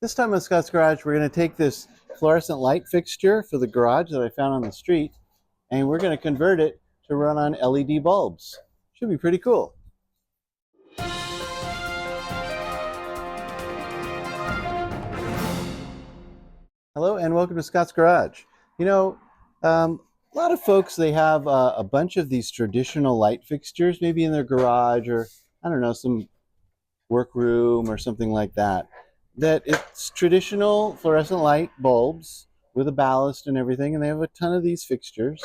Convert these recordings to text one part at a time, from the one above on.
This time on Scott's Garage, we're going to take this fluorescent light fixture for the garage that I found on the street, and we're going to convert it to run on LED bulbs. Should be pretty cool. Hello and welcome to Scott's Garage. A lot of folks, they have a bunch of these traditional light fixtures, maybe in their garage or, I don't know, some workroom or something like that. That it's traditional fluorescent light bulbs with a ballast and everything, and they have a ton of these fixtures.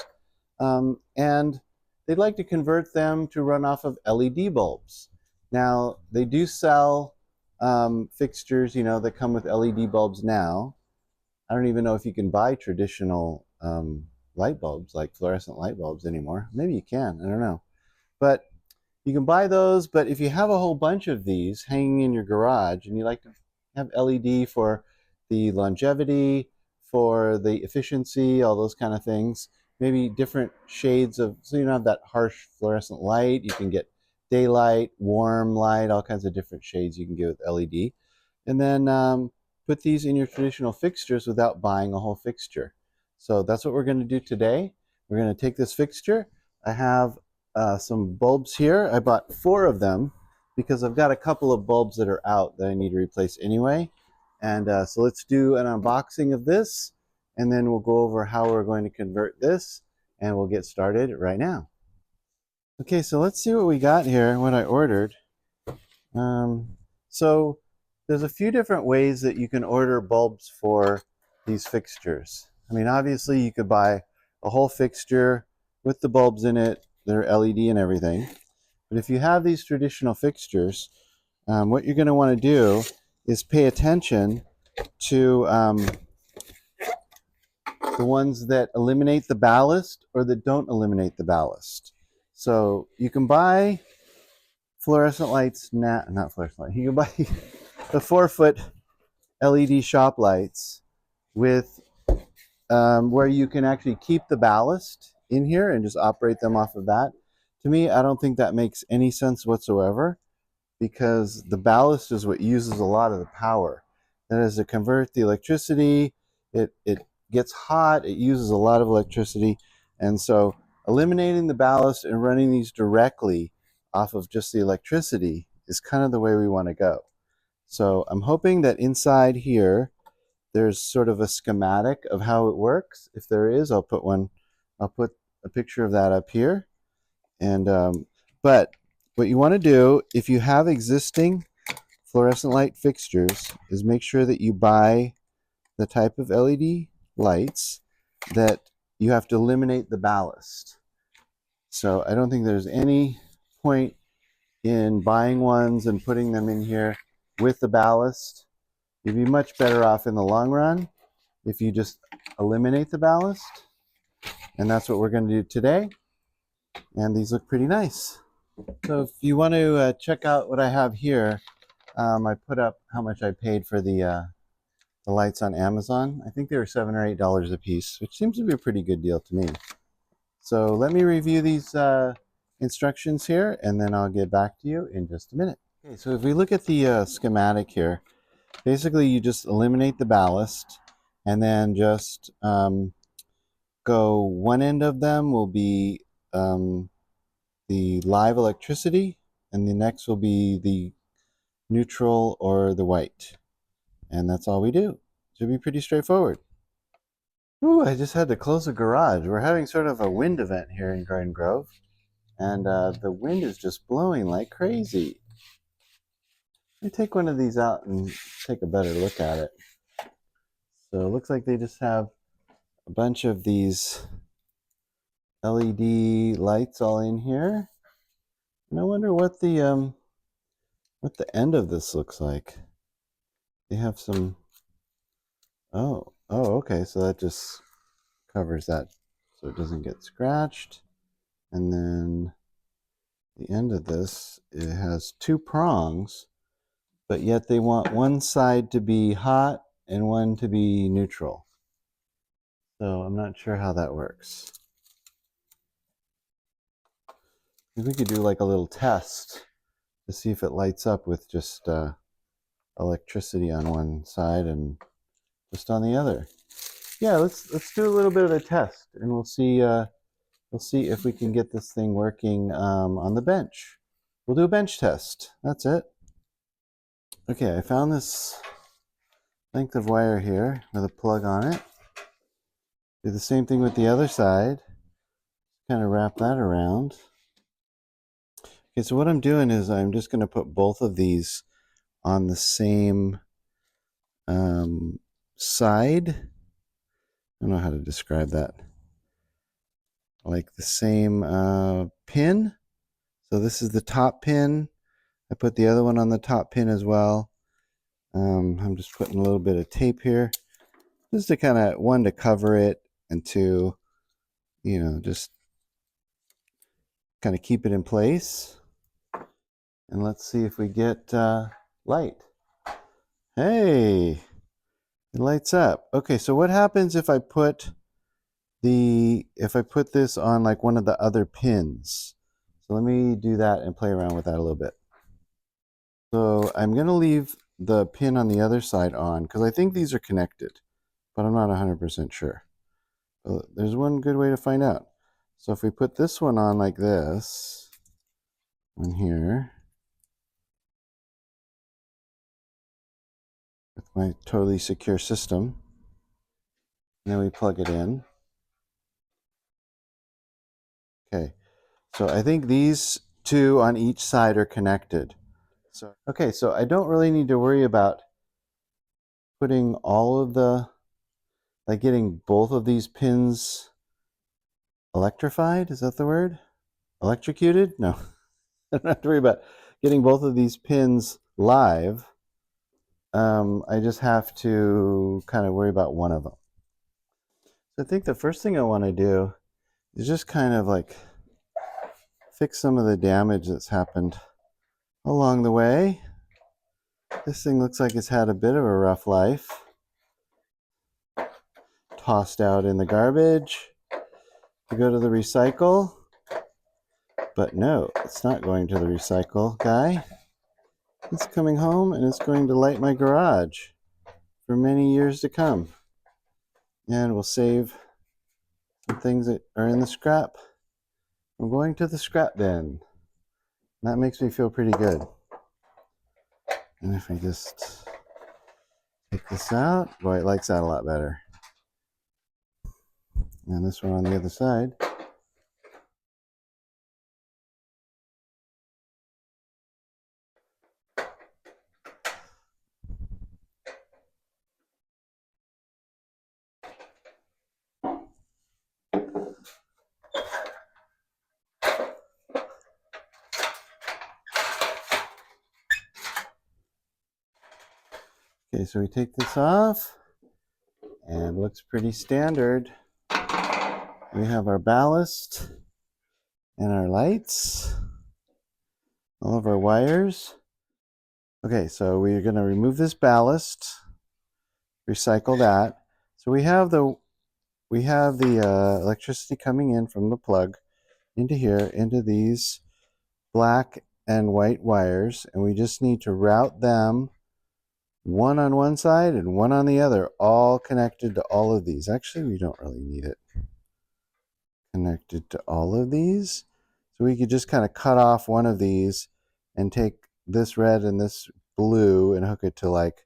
And they'd like to convert them to run off of LED bulbs. Now, they do sell fixtures, that come with LED bulbs now. I don't even know if you can buy traditional light bulbs, like fluorescent light bulbs anymore. Maybe you can, I don't know. But you can buy those, but if you have a whole bunch of these hanging in your garage and you like to have LED for the longevity, for the efficiency, all those kind of things, maybe different shades of, so you don't have that harsh fluorescent light, you can get daylight, warm light, all kinds of different shades you can get with LED. And then put these in your traditional fixtures without buying a whole fixture. So that's what we're going to do today. We're going to take this fixture. I have some bulbs here. I bought 4 of them because I've got a couple of bulbs that are out that I need to replace anyway. And so let's do an unboxing of this, and then we'll go over how we're going to convert this, and we'll get started right now. Okay, so let's see what we got here, what I ordered. So there's a few different ways that you can order bulbs for these fixtures. I mean, obviously you could buy a whole fixture with the bulbs in it, they're LED and everything. But if you have these traditional fixtures, what you're going to want to do is pay attention to the ones that eliminate the ballast or that don't eliminate the ballast. So you can buy fluorescent lights, not fluorescent light, you can buy the 4-foot LED shop lights with where you can actually keep the ballast in here and just operate them off of that. To me, I don't think that makes any sense whatsoever, because the ballast is what uses a lot of the power. That is to convert the electricity. It gets hot, it uses a lot of electricity, and so eliminating the ballast and running these directly off of just the electricity is kind of the way we want to go. So I'm hoping that inside here there's sort of a schematic of how it works. If there is, I'll put a picture of that up here. And but what you want to do, if you have existing fluorescent light fixtures, is make sure that you buy the type of LED lights that you have to eliminate the ballast. So I don't think there's any point in buying ones and putting them in here with the ballast. You'd be much better off in the long run if you just eliminate the ballast. And that's what we're going to do today. And these look pretty nice. So if you want to check out what I have here, I put up how much I paid for the lights on Amazon. I think they were $7 or $8 a piece, which seems to be a pretty good deal to me. So let me review these instructions here, and then I'll get back to you in just a minute. Okay, so if we look at the schematic here, basically you just eliminate the ballast, and then just go, one end of them will be the live electricity, and the next will be the neutral or the white. And that's all we do. Should be pretty straightforward. Ooh, I just had to close the garage. We're having sort of a wind event here in Garden Grove, and the wind is just blowing like crazy. Let me take one of these out and take a better look at it. So it looks like they just have a bunch of these LED lights all in here. And I wonder what the end of this looks like. They have some, oh, okay, so that just covers that so it doesn't get scratched. And then the end of this, it has 2 prongs, but yet they want one side to be hot and one to be neutral. So I'm not sure how that works. We could do like a little test to see if it lights up with just electricity on one side and just on the other. Yeah, let's do a little bit of a test, and we'll see if we can get this thing working on the bench. We'll do a bench test. That's it. Okay, I found this length of wire here with a plug on it. Do the same thing with the other side. Kind of wrap that around. Okay, so what I'm doing is I'm just going to put both of these on the same side. I don't know how to describe that. Like the same pin. So this is the top pin. I put the other one on the top pin as well. I'm just putting a little bit of tape here, just to kind of, one, to cover it, and two, just kind of keep it in place. And let's see if we get light. Hey, it lights up. Okay, so what happens if I put this on like one of the other pins? So let me do that and play around with that a little bit. So I'm going to leave the pin on the other side on because I think these are connected, but I'm not 100% sure. But there's one good way to find out. So if we put this one on like this, on here, with my totally secure system, and then we plug it in. Okay, so I think these two on each side are connected. So okay, so I don't really need to worry about putting all of the, like getting both of these pins electrified. Is that the word? Electrocuted? No, I don't have to worry about getting both of these pins live. I just have to kind of worry about one of them. So I think the first thing I want to do is just kind of like fix some of the damage that's happened along the way. This thing looks like it's had a bit of a rough life. Tossed out in the garbage to go to the recycle. But no, it's not going to the recycle guy. It's coming home and it's going to light my garage for many years to come. And we'll save some things that are in the scrap. I'm going to the scrap bin. That makes me feel pretty good. And if I just take this out, boy, it lights out a lot better. And this one on the other side. Okay, so we take this off, and it looks pretty standard. We have our ballast and our lights, all of our wires. Okay, so we're going to remove this ballast, recycle that. So we have the electricity coming in from the plug into here, into these black and white wires, and we just need to route them, one on one side and one on the other, all connected to all of these. Actually, we don't really need it connected to all of these. So we could just kind of cut off one of these and take this red and this blue and hook it to like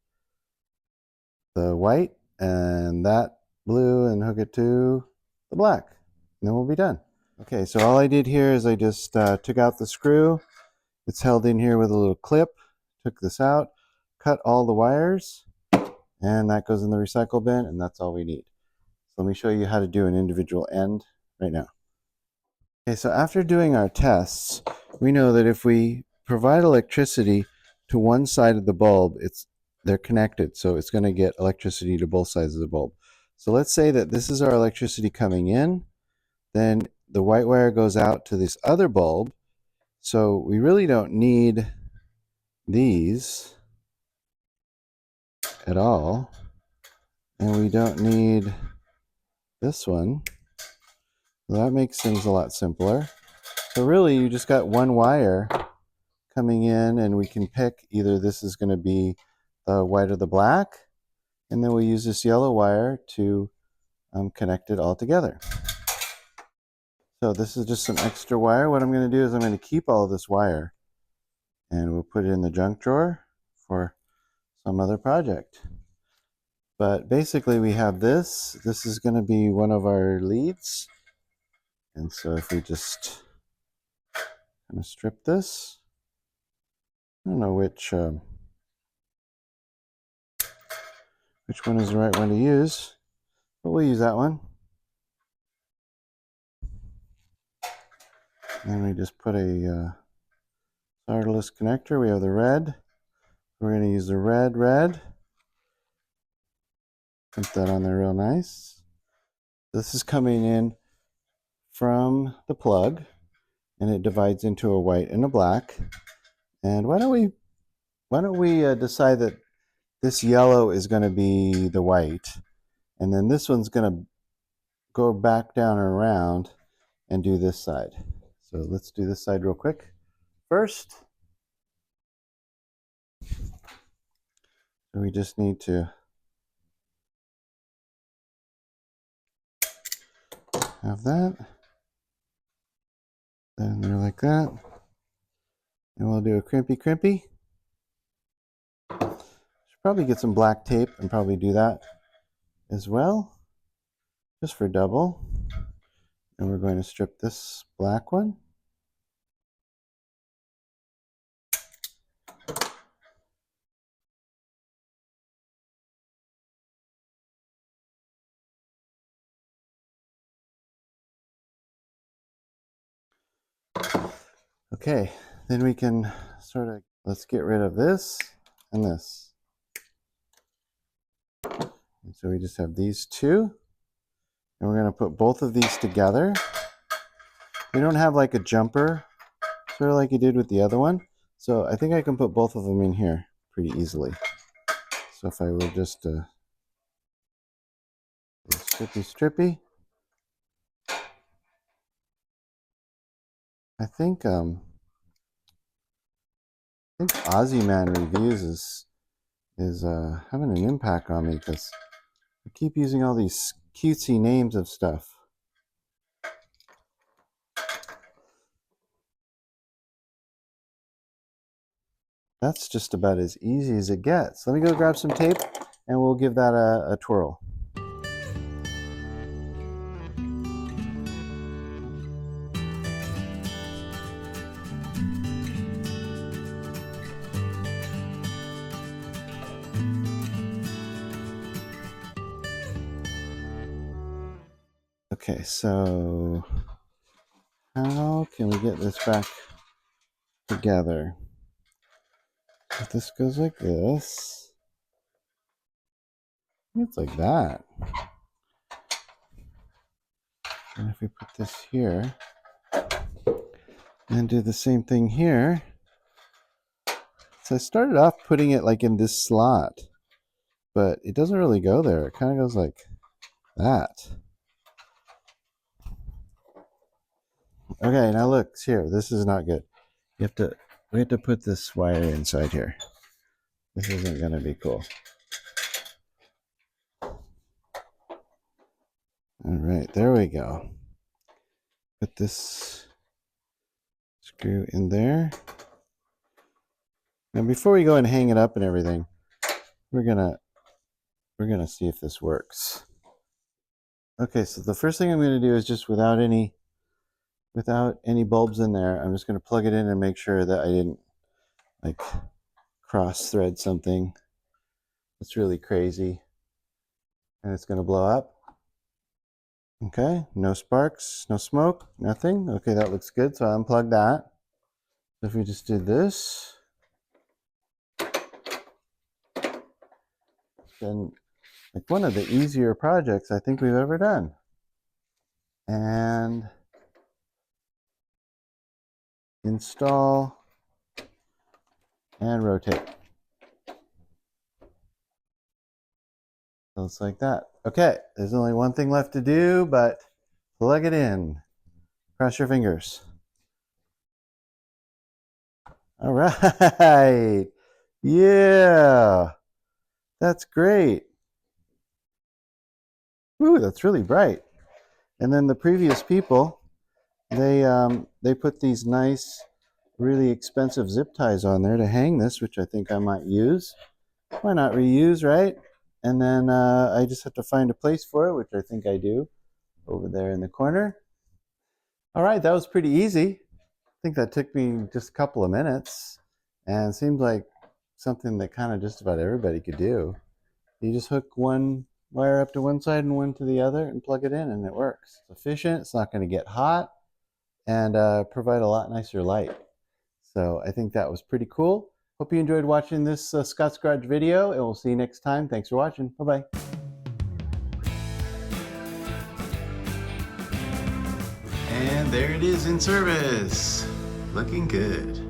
the white, and that blue and hook it to the black. And then we'll be done. Okay, so all I did here is I just took out the screw. It's held in here with a little clip. Took this out, cut all the wires, and that goes in the recycle bin, and that's all we need. So let me show you how to do an individual end right now. Okay, so after doing our tests, we know that if we provide electricity to one side of the bulb, they're connected, so it's going to get electricity to both sides of the bulb. So let's say that this is our electricity coming in, then the white wire goes out to this other bulb, so we really don't need these at all, and we don't need this one. So that makes things a lot simpler. So really you just got one wire coming in, and we can pick either this is going to be the white or the black, and then we'll use this yellow wire to connect it all together. So this is just some extra wire. What I'm going to do is I'm going to keep all of this wire and we'll put it in the junk drawer for some other project. But basically we have this. This is going to be one of our leads. And so if we just kind of strip this, I don't know which one is the right one to use, but we'll use that one. And we just put a solderless connector. We have the red. We're going to use the red. Put that on there real nice. This is coming in from the plug, and it divides into a white and a black. And why don't we decide that this yellow is going to be the white, and then this one's going to go back down and around and do this side. So let's do this side real quick first. So we just need to have that. Then they're like that. And we'll do a crimpy. Should probably get some black tape and probably do that as well, just for double. And we're going to strip this black one. Okay, then we can let's get rid of this and this. And so we just have these two, and we're going to put both of these together. We don't have like a jumper, sort of like you did with the other one. So I think I can put both of them in here pretty easily. So if I will just strippy. I think Aussie Man Reviews is having an impact on me because I keep using all these cutesy names of stuff. That's just about as easy as it gets. Let me go grab some tape and we'll give that a twirl. Okay, so how can we get this back together? If this goes like this, it's like that. And if we put this here and do the same thing here. So I started off putting it like in this slot, but it doesn't really go there. It kind of goes like that. Okay, now look, here, this is not good. We have to put this wire inside here. This isn't going to be cool. All right, there we go. Put this screw in there. Now before we go and hang it up and everything, we're gonna see if this works. Okay, so the first thing I'm going to do is just without any bulbs in there, I'm just going to plug it in and make sure that I didn't like cross thread something that's really crazy and it's going to blow up. Okay, no sparks, no smoke, nothing. Okay, that looks good, so I unplug that. So if we just did this, then like one of the easier projects I think we've ever done. And install and rotate. So it's like that. Okay, there's only one thing left to do, but plug it in. Cross your fingers. All right. Yeah. That's great. Ooh, that's really bright. And then the previous people, they put these nice, really expensive zip ties on there to hang this, which I think I might use. Why not reuse, right? And then I just have to find a place for it, which I think I do, over there in the corner. All right, that was pretty easy. I think that took me just a couple of minutes, and it seems like something that kind of just about everybody could do. You just hook one wire up to one side and one to the other and plug it in, and it works. It's efficient, it's not going to get hot, and provide a lot nicer light. So I think that was pretty cool. Hope you enjoyed watching this Scott's Garage video, and we'll see you next time. Thanks for watching. Bye-bye. And there it is in service. Looking good.